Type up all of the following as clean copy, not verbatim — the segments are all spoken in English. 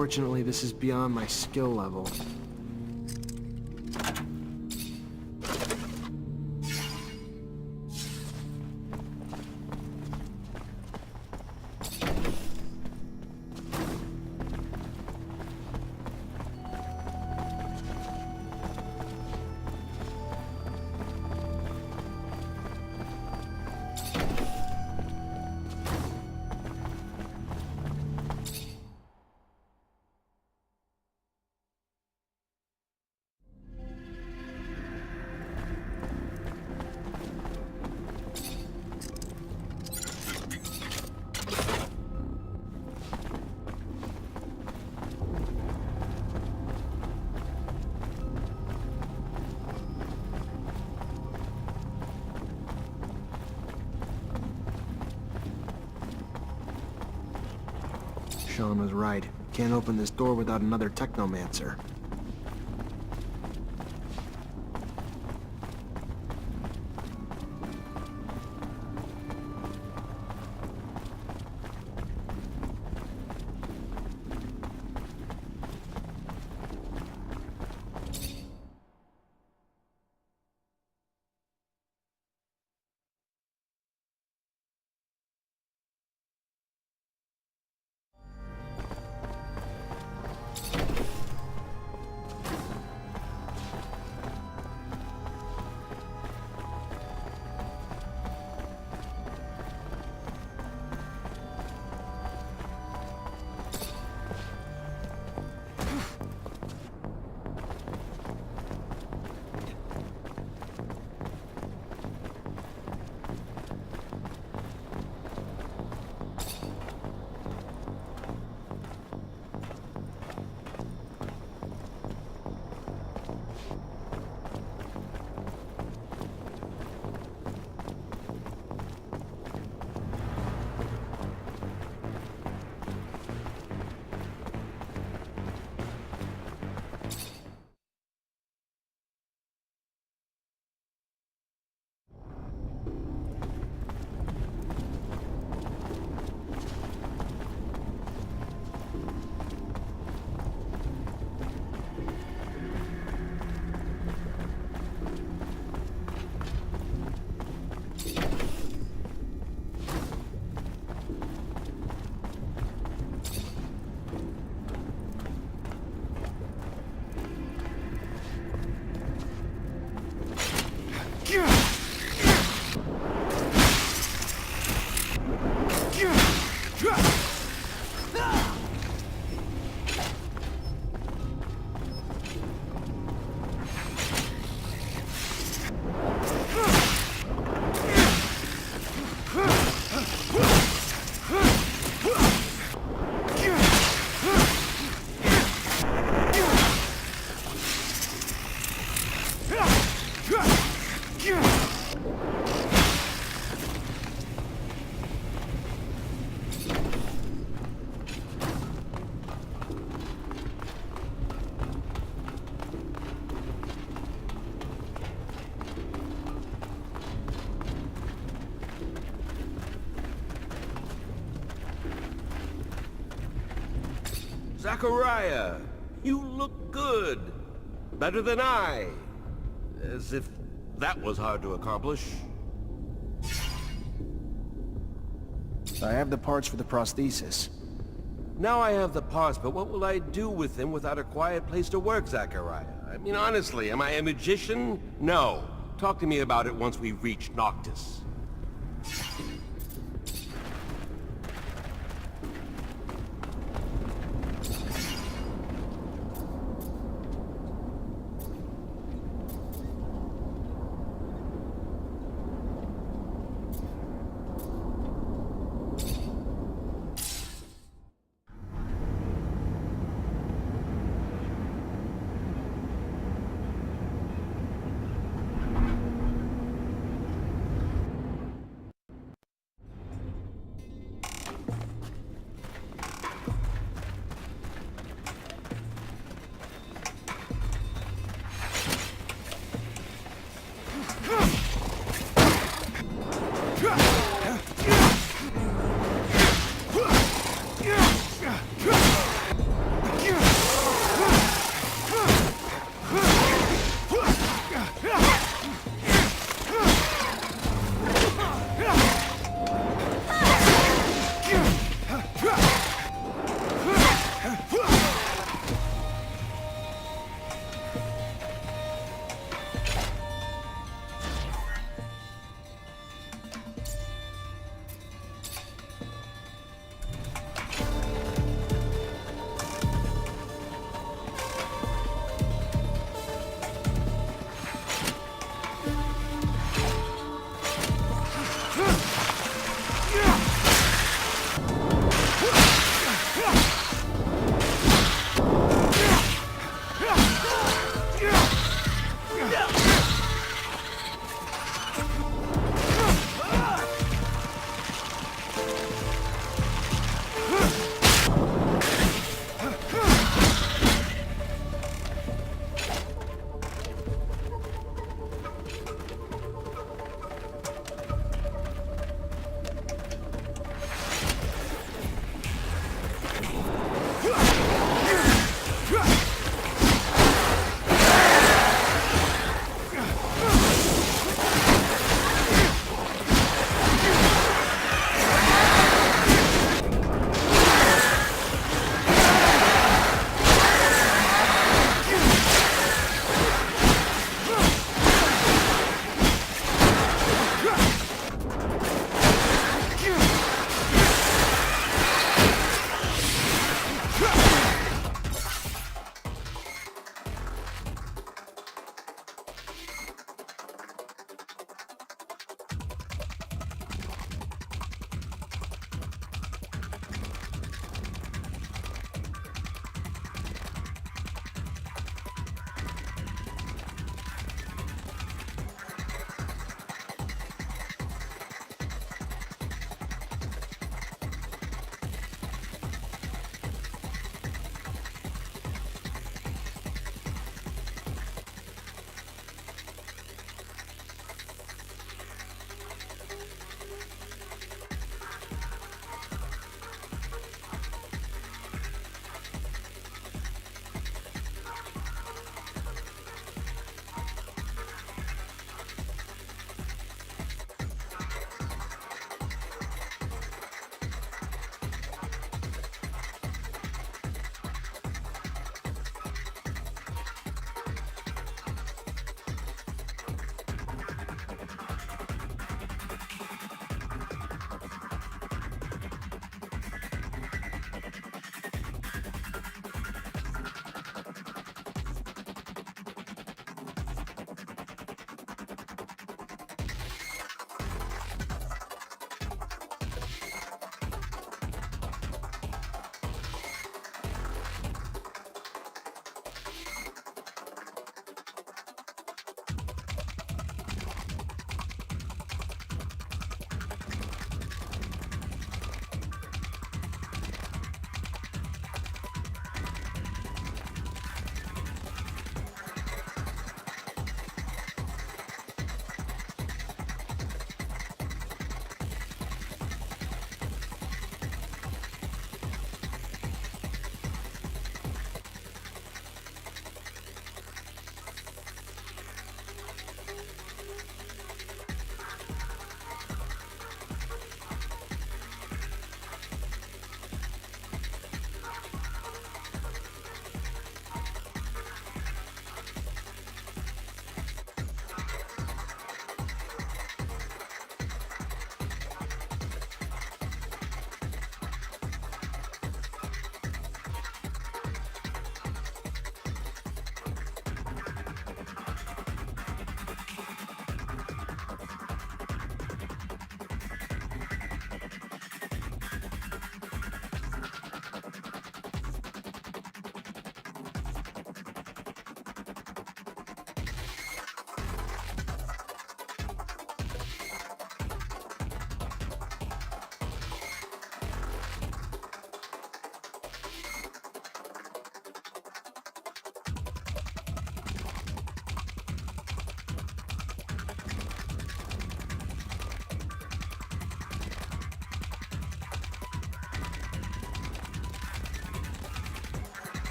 Unfortunately, this is beyond my skill level. Sean was right. Can't open this door without another Technomancer. Zachariah, you look good. Better than I. As if that was hard to accomplish. I have the parts for the prosthesis. Now I have the parts, but what will I do with them without a quiet place to work, Zachariah? I mean, honestly, am I a magician? No. Talk to me about it once we reach Noctis.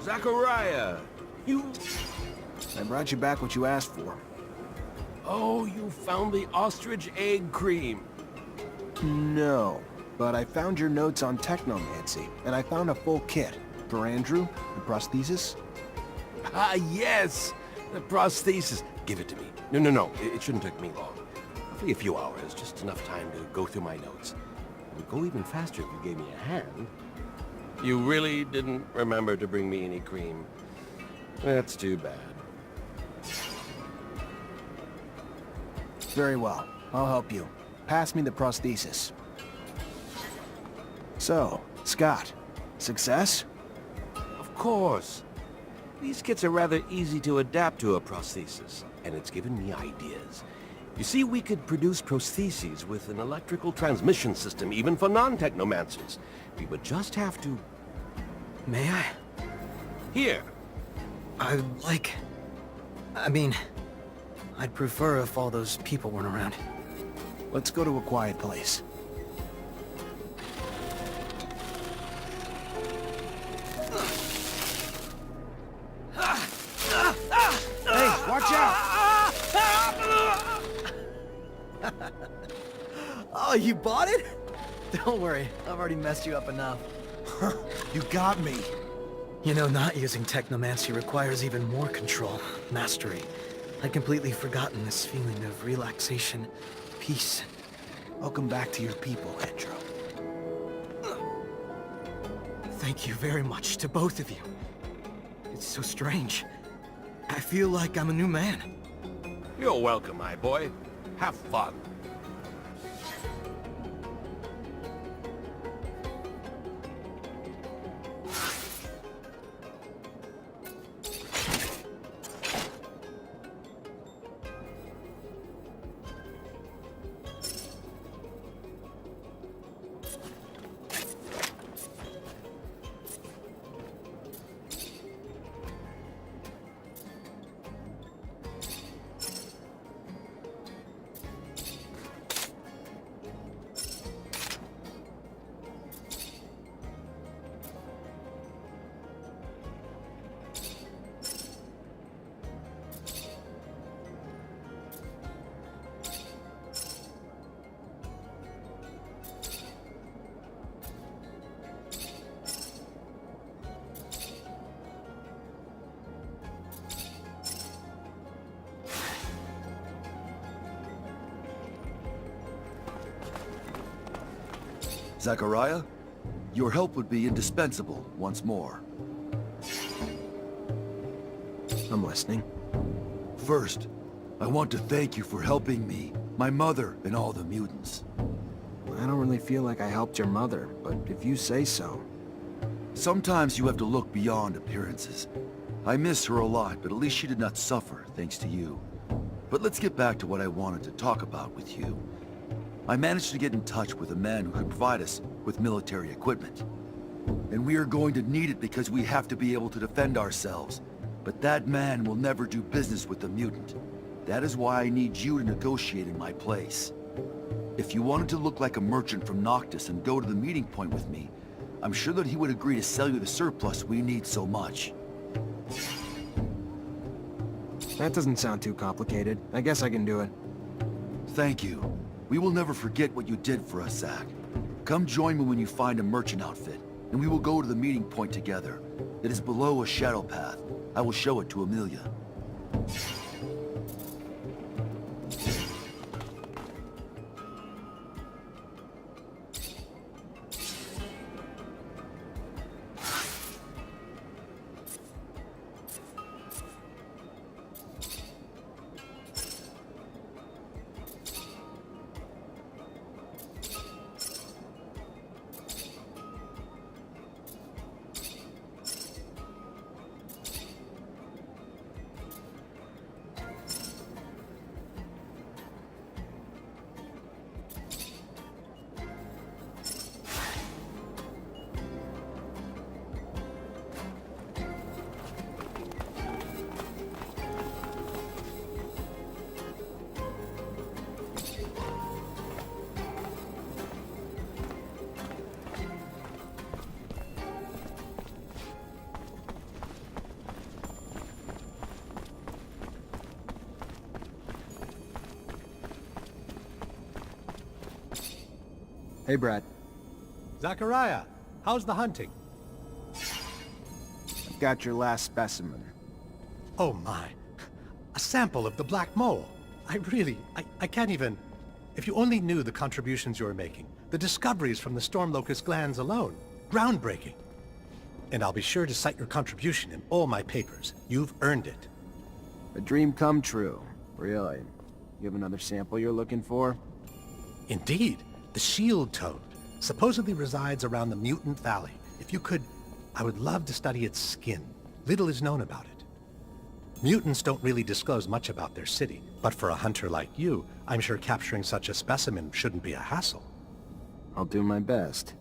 Zachariah! You... I brought you back what you asked for. Oh, you found the ostrich egg cream. No, but I found your notes on Technomancer, and I found a full kit. For Andrew, the prosthesis. Ah, yes! The prosthesis. Give it to me. No. It shouldn't take me long. Roughly a few hours, just enough time to go through my notes. It would go even faster if you gave me a hand. You really didn't remember to bring me any cream. That's too bad. Very well. I'll help you. Pass me the prosthesis. So, Scott, success? Of course. These kits are rather easy to adapt to a prosthesis, and it's given me ideas. You see, we could produce prostheses with an electrical transmission system, even for non-technomancers. We would just have to... May I? Here. I'd prefer if all those people weren't around. Let's go to a quiet place. Hey, watch out! Oh, you bought it? Don't worry, I've already messed you up enough. You got me. You know, not using Technomancer requires even more control, mastery. I'd completely forgotten this feeling of relaxation, peace. Welcome back to your people, Andrew. Thank you very much to both of you. It's so strange. I feel like I'm a new man. You're welcome, my boy. Have fun. Zachariah, your help would be indispensable once more. I'm listening. First, I want to thank you for helping me, my mother, and all the mutants. I don't really feel like I helped your mother, but if you say so. Sometimes you have to look beyond appearances. I miss her a lot, but at least she did not suffer thanks to you. But let's get back to what I wanted to talk about with you. I managed to get in touch with a man who can provide us with military equipment. And we are going to need it because we have to be able to defend ourselves. But that man will never do business with the mutant. That is why I need you to negotiate in my place. If you wanted to look like a merchant from Noctis and go to the meeting point with me, I'm sure that he would agree to sell you the surplus we need so much. That doesn't sound too complicated. I guess I can do it. Thank you. We will never forget what you did for us, Zach. Come join me when you find a merchant outfit, and we will go to the meeting point together. It is below a shadow path. I will show it to Amelia. Hey, Brad. Zachariah, how's the hunting? I've got your last specimen. Oh my. A sample of the black mole. I can't even... If you only knew the contributions you're making, the discoveries from the storm locust glands alone. Groundbreaking. And I'll be sure to cite your contribution in all my papers. You've earned it. A dream come true. Really. You have another sample you're looking for? Indeed. The shield toad supposedly resides around the Mutant Valley. If you could, I would love to study its skin. Little is known about it. Mutants don't really disclose much about their city, but for a hunter like you, I'm sure capturing such a specimen shouldn't be a hassle. I'll do my best.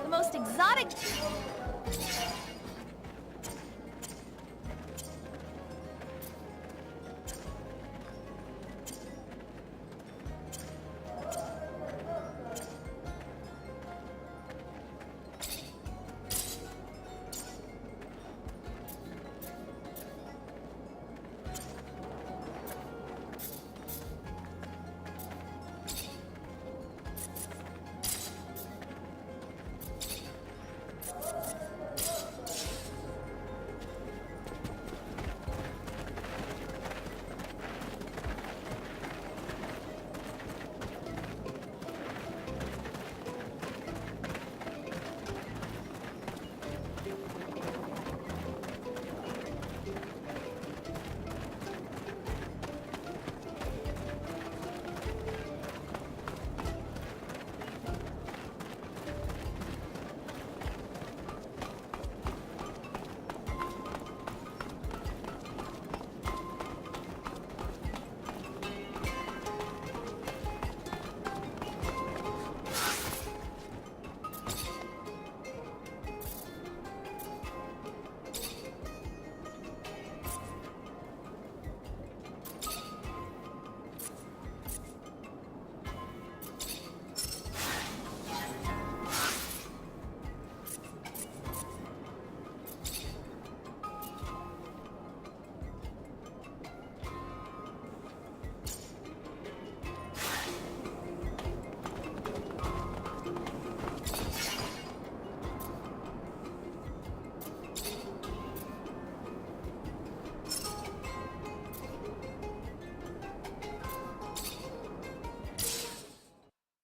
The most exotic...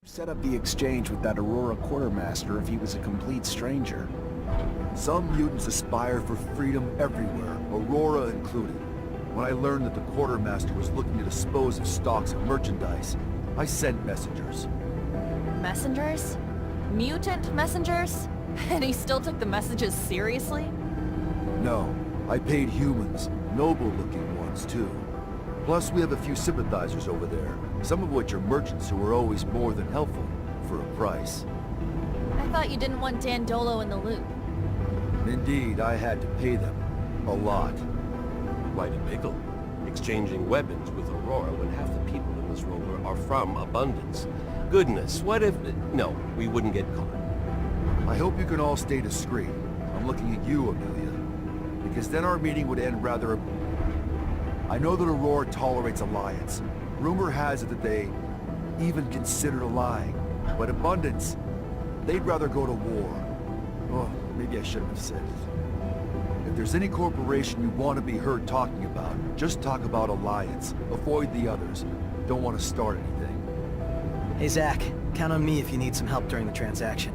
Set up the exchange with that Aurora quartermaster if he was a complete stranger. Some mutants aspire for freedom everywhere, Aurora included. When I learned that the quartermaster was looking to dispose of stocks of merchandise, I sent messengers. Messengers? Mutant messengers? And he still took the messages seriously? No, I paid humans, noble-looking ones too. Plus, we have a few sympathizers over there, some of which are merchants who are always more than helpful, for a price. I thought you didn't want Dan Dolo in the loop. Indeed, I had to pay them. A lot. Quite a pickle. Exchanging weapons with Aurora when half the people in this rover are from Abundance. Goodness, what if... No, we wouldn't get caught. I hope you can all stay discreet. I'm looking at you, Amelia. Because then our meeting would end rather... I know that Aurora tolerates alliance. Rumor has it that they even consider lying. But Abundance, they'd rather go to war. Oh, maybe I shouldn't have said it. If there's any corporation you want to be heard talking about, just talk about alliance. Avoid the others. Don't want to start anything. Hey Zach, count on me if you need some help during the transaction.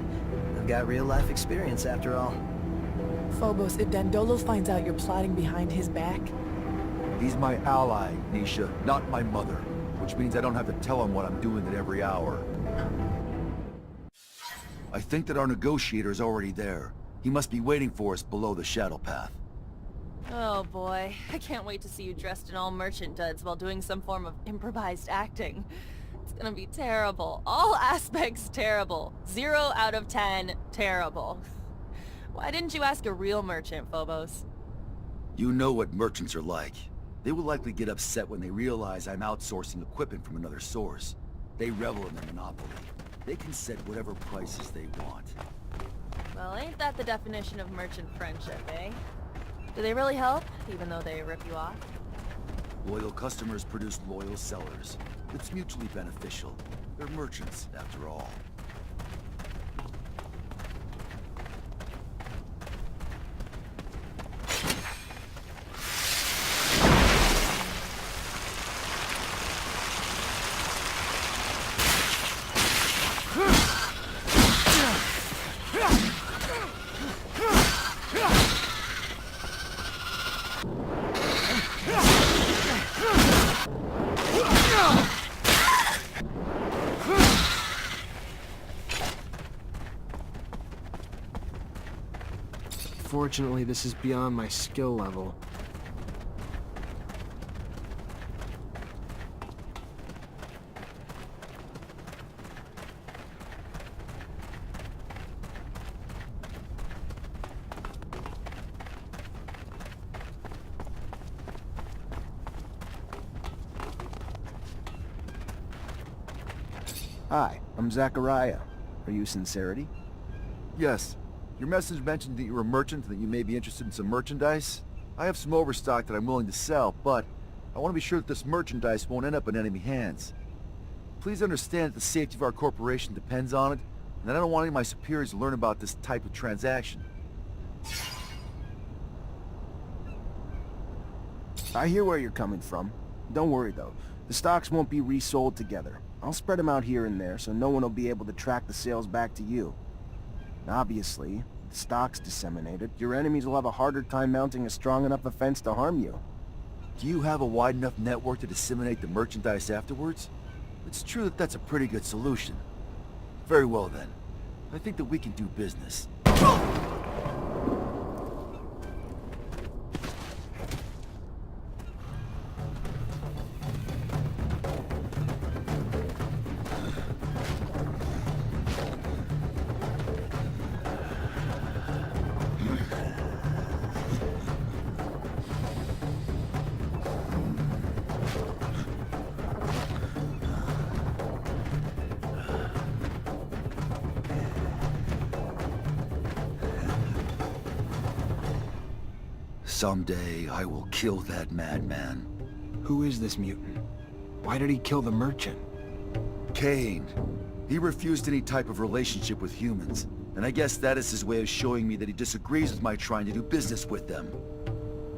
I've got real-life experience after all. Phobos, if Dandolo finds out you're plotting behind his back, He's my ally, Nisha, not my mother. Which means I don't have to tell him what I'm doing at every hour. I think that our negotiator's already there. He must be waiting for us below the shadow path. Oh boy, I can't wait to see you dressed in all merchant duds while doing some form of improvised acting. It's gonna be terrible. All aspects terrible. 0 out of 10 terrible. Why didn't you ask a real merchant, Phobos? You know what merchants are like. They will likely get upset when they realize I'm outsourcing equipment from another source. They revel in their monopoly. They can set whatever prices they want. Well, ain't that the definition of merchant friendship, eh? Do they really help, even though they rip you off? Loyal customers produce loyal sellers. It's mutually beneficial. They're merchants, after all. Fortunately, this is beyond my skill level. Hi, I'm Zachariah. Are you Sincerity? Yes. Your message mentioned that you're a merchant and that you may be interested in some merchandise. I have some overstock that I'm willing to sell, but I want to be sure that this merchandise won't end up in enemy hands. Please understand that the safety of our corporation depends on it, and I don't want any of my superiors to learn about this type of transaction. I hear where you're coming from. Don't worry though, the stocks won't be resold together. I'll spread them out here and there so no one will be able to track the sales back to you. Obviously, if the stock's disseminated, your enemies will have a harder time mounting a strong enough offense to harm you. Do you have a wide enough network to disseminate the merchandise afterwards? It's true that that's a pretty good solution. Very well then. I think that we can do business. Someday, I will kill that madman. Who is this mutant? Why did he kill the merchant? Kane. He refused any type of relationship with humans, and I guess that is his way of showing me that he disagrees with my trying to do business with them.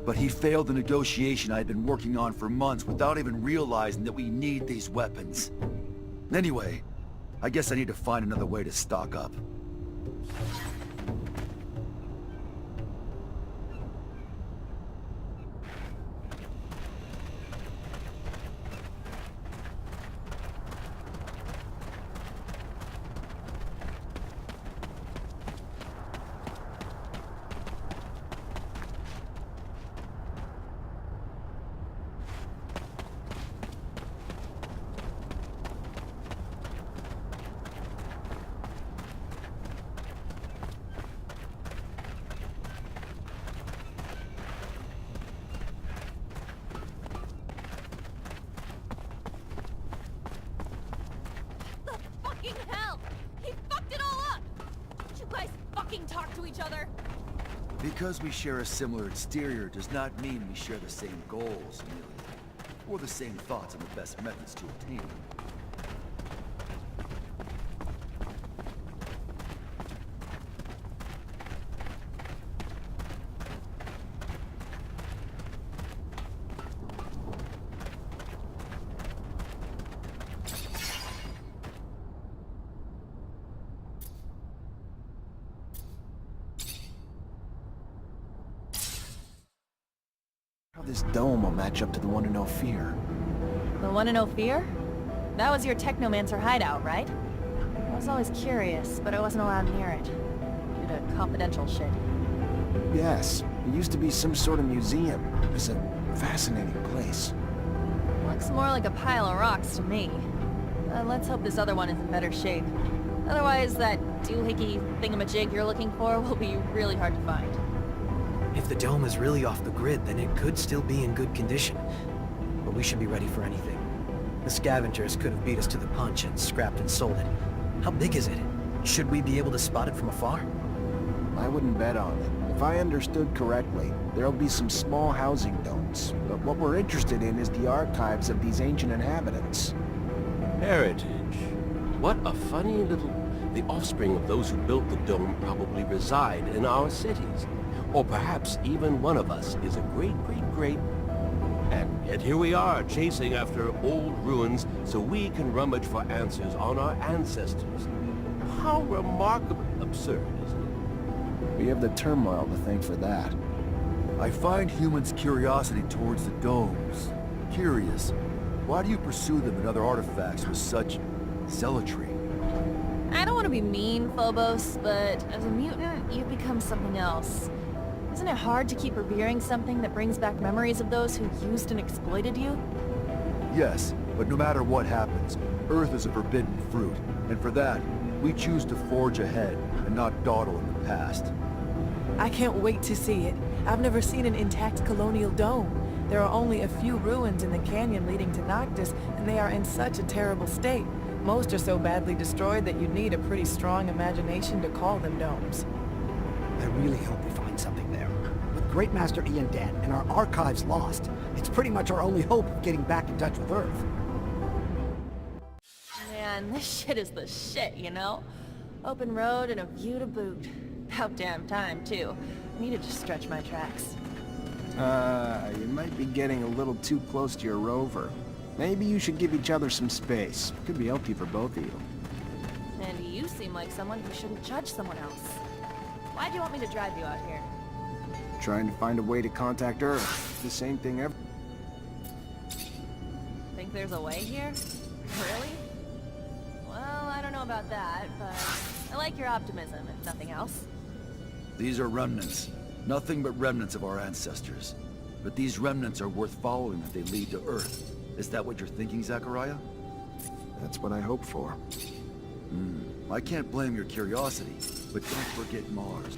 But he failed the negotiation I had been working on for months without even realizing that we need these weapons. Anyway, I guess I need to find another way to stock up. Fucking hell! He fucked it all up! Did you guys fucking talk to each other? Because we share a similar exterior does not mean we share the same goals, Amelia. Or the same thoughts on the best methods to obtain them. this dome will match up to the one in Ophir. The one in Ophir? That was your Technomancer hideout, right? I was always curious, but I wasn't allowed near it. Due to confidential shit. Yes, it used to be some sort of museum. It was a fascinating place. Looks more like a pile of rocks to me. Let's hope this other one is in better shape. Otherwise, that doohickey thingamajig you're looking for will be really hard to find. If the dome is really off the grid, then it could still be in good condition. But we should be ready for anything. The scavengers could have beat us to the punch and scrapped and sold it. How big is it? Should we be able to spot it from afar? I wouldn't bet on it. If I understood correctly, there'll be some small housing domes. But what we're interested in is the archives of these ancient inhabitants. Heritage. What a funny little... The offspring of those who built the dome probably reside in our cities. Or perhaps even one of us is a great... And yet here we are, chasing after old ruins so we can rummage for answers on our ancestors. How remarkably absurd, isn't it? We have the turmoil to thank for that. I find humans' curiosity towards the domes curious. Why do you pursue them and other artifacts with such zealotry? I don't want to be mean, Phobos, but as a mutant, you've become something else. Isn't it hard to keep revering something that brings back memories of those who used and exploited you? Yes, but no matter what happens, Earth is a forbidden fruit, and for that, we choose to forge ahead and not dawdle in the past. I can't wait to see it. I've never seen an intact colonial dome. There are only a few ruins in the canyon leading to Noctis, and they are in such a terrible state. Most are so badly destroyed that you'd need a pretty strong imagination to call them domes. I really hope we find something there. With Great Master Ian dead and our archives lost, it's pretty much our only hope of getting back in touch with Earth. Man, this shit is the shit, you know? Open road and a view to boot. About damn time, too. I needed to stretch my tracks. You might be getting a little too close to your rover. Maybe you should give each other some space. Could be healthy for both of you. And you seem like someone who shouldn't judge someone else. Why'd you want me to drive you out here? Trying to find a way to contact Earth. The same thing ever. Think there's a way here? Really? Well, I don't know about that, but I like your optimism, if nothing else. These are remnants. Nothing but remnants of our ancestors. But these remnants are worth following if they lead to Earth. Is that what you're thinking, Zachariah? That's what I hope for. I can't blame your curiosity, but don't forget Mars.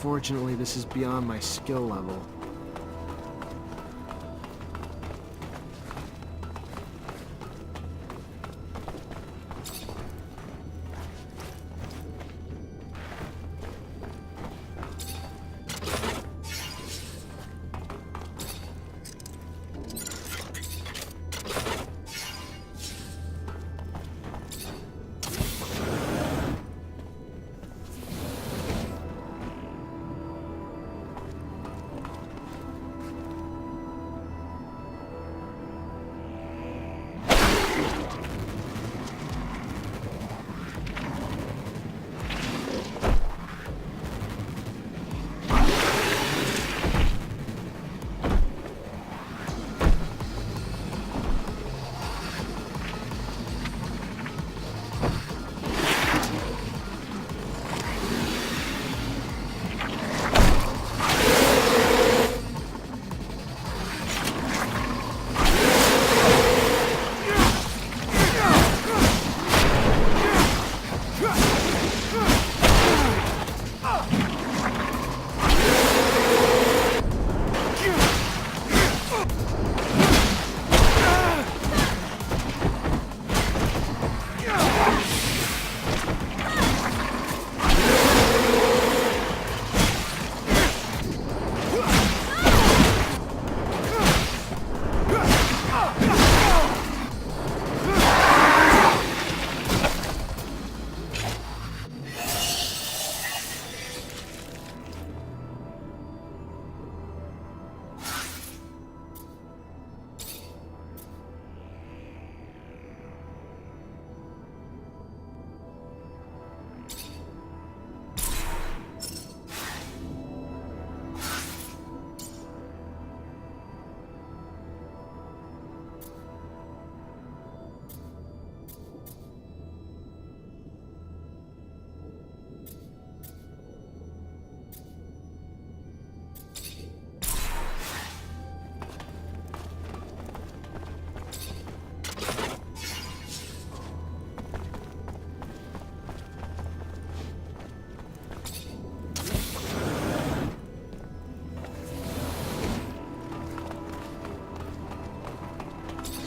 Unfortunately, this is beyond my skill level.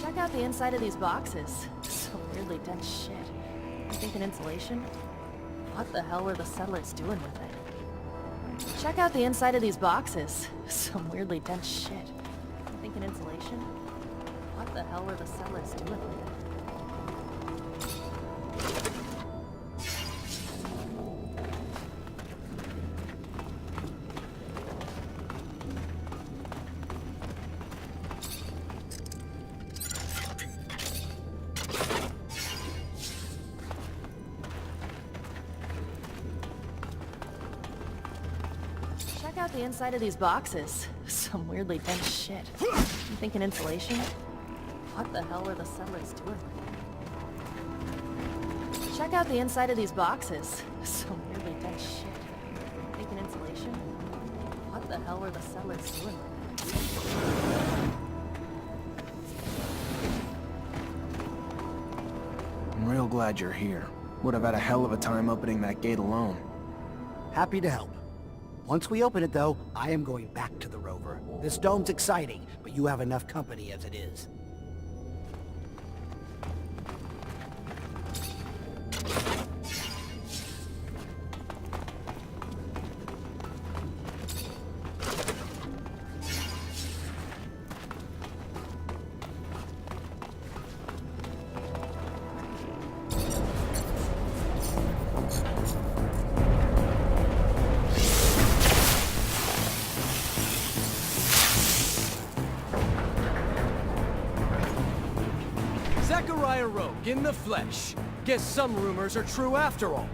Check out the inside of these boxes. Some weirdly dense shit. I'm thinking insulation? What the hell were the settlers doing with it? Check out the inside of these boxes. Some weirdly dense shit. I'm thinking insulation? What the hell were the settlers doing with it? Check out the inside of these boxes. Some weirdly dense shit. I'm thinking insulation? What the hell were the settlers doing with it? Check out the inside of these boxes. Some weirdly dense shit. I'm thinking insulation? What the hell were the settlers doing with it? I'm real glad you're here. Would have had a hell of a time opening that gate alone. Happy to help. Once we open it, though, I am going back to the rover. This dome's exciting, but you have enough company as it is. In the flesh. Guess some rumors are true after all.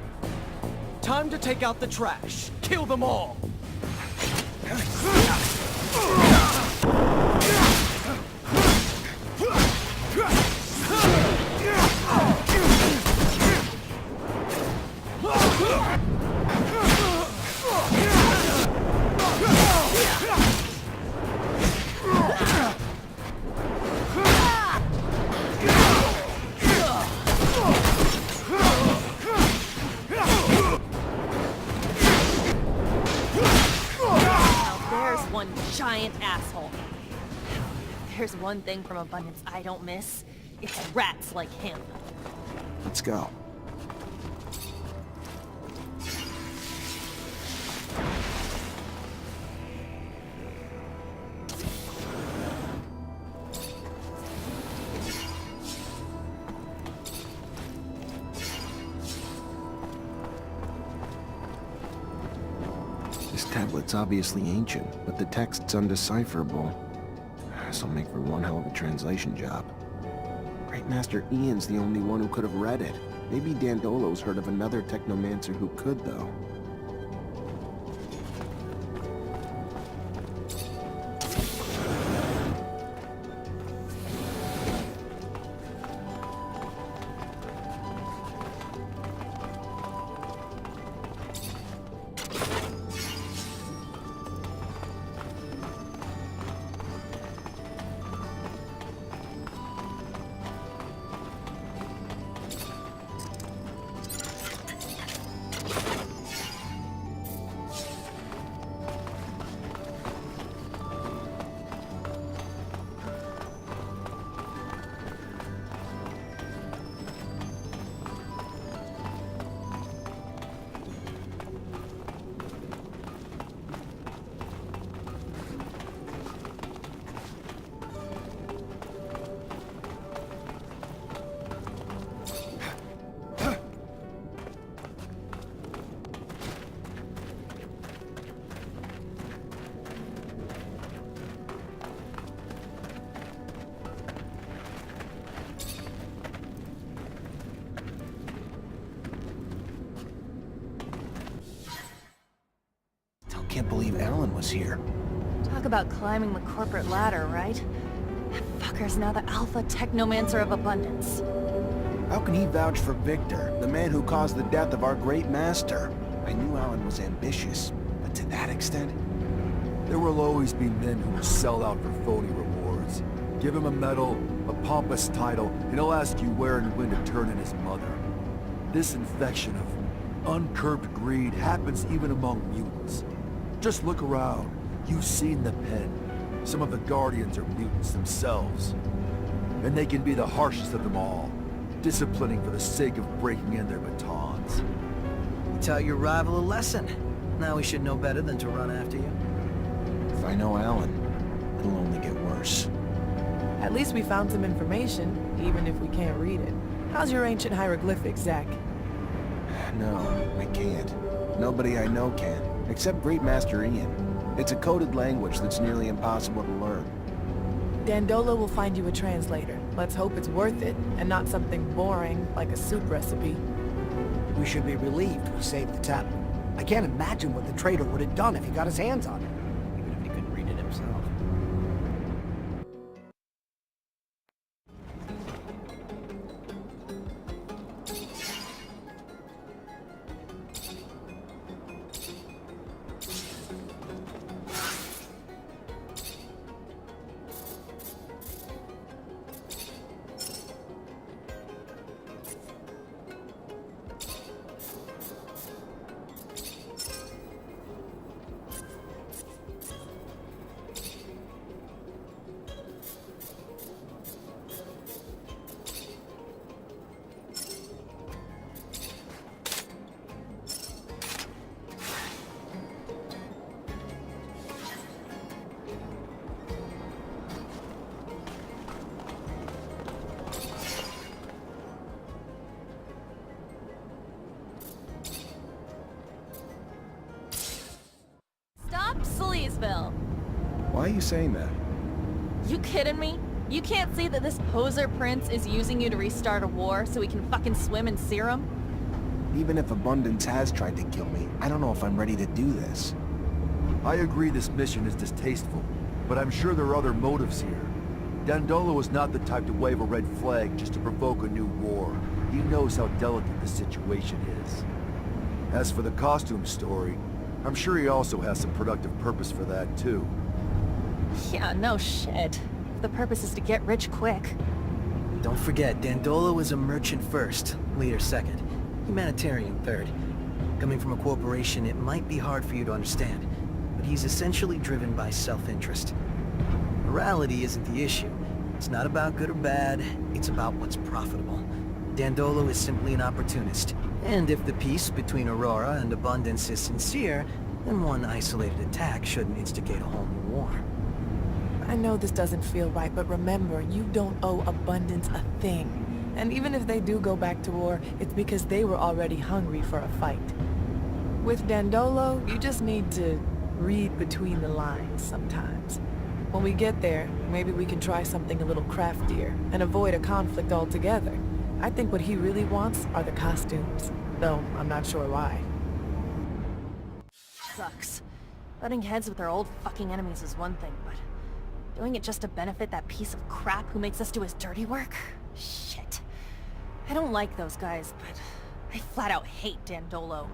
Time to take out the trash. Kill them all. one giant asshole. If there's one thing from Abundance I don't miss, it's rats like him. Let's go. This tablet's obviously ancient, but the text's undecipherable. This'll make for one hell of a translation job. Great Master Ian's the only one who could have read it. Maybe Dandolo's heard of another Technomancer who could, though. Can't believe Alan was here. Talk about climbing the corporate ladder, right? That fucker's now the alpha Technomancer of Abundance. How can he vouch for Victor, the man who caused the death of our great master? I knew Alan was ambitious, but to that extent? There will always be men who will sell out for phony rewards. Give him a medal, a pompous title, and he'll ask you where and when to turn in his mother. This infection of uncurbed greed happens even among mutants. Just look around. You've seen the pen. Some of the Guardians are mutants themselves. And they can be the harshest of them all, disciplining for the sake of breaking in their batons. You taught your rival a lesson. Now we should know better than to run after you. If I know Alan, it'll only get worse. At least we found some information, even if we can't read it. How's your ancient hieroglyphics, Zach? No, I can't. Nobody I know can, except Great Master Ian. It's a coded language that's nearly impossible to learn. Dandolo will find you a translator. Let's hope it's worth it, and not something boring like a soup recipe. We should be relieved we saved the tablet. I can't imagine what the traitor would have done if he got his hands on it. Even if he couldn't read it himself. Sleazeville. Why are you saying that? You kidding me? You can't see that this poser prince is using you to restart a war so he can fucking swim in serum? Even if Abundance has tried to kill me, I don't know if I'm ready to do this. I agree this mission is distasteful, but I'm sure there are other motives here. Dandolo is not the type to wave a red flag just to provoke a new war. He knows how delicate the situation is. As for the costume story, I'm sure he also has some productive purpose for that, too. Yeah, no shit. The purpose is to get rich quick. Don't forget, Dandolo is a merchant first, leader second, humanitarian third. Coming from a corporation, it might be hard for you to understand, but he's essentially driven by self-interest. Morality isn't the issue. It's not about good or bad, it's about what's profitable. Dandolo is simply an opportunist, and if the peace between Aurora and Abundance is sincere, then one isolated attack shouldn't instigate a whole new war. I know this doesn't feel right, but remember, you don't owe Abundance a thing. And even if they do go back to war, it's because they were already hungry for a fight. With Dandolo, you just need to read between the lines sometimes. When we get there, maybe we can try something a little craftier and avoid a conflict altogether. I think what he really wants are the costumes, though I'm not sure why. Sucks. Butting heads with our old fucking enemies is one thing, but doing it just to benefit that piece of crap who makes us do his dirty work? Shit. I don't like those guys, but I flat out hate Dandolo.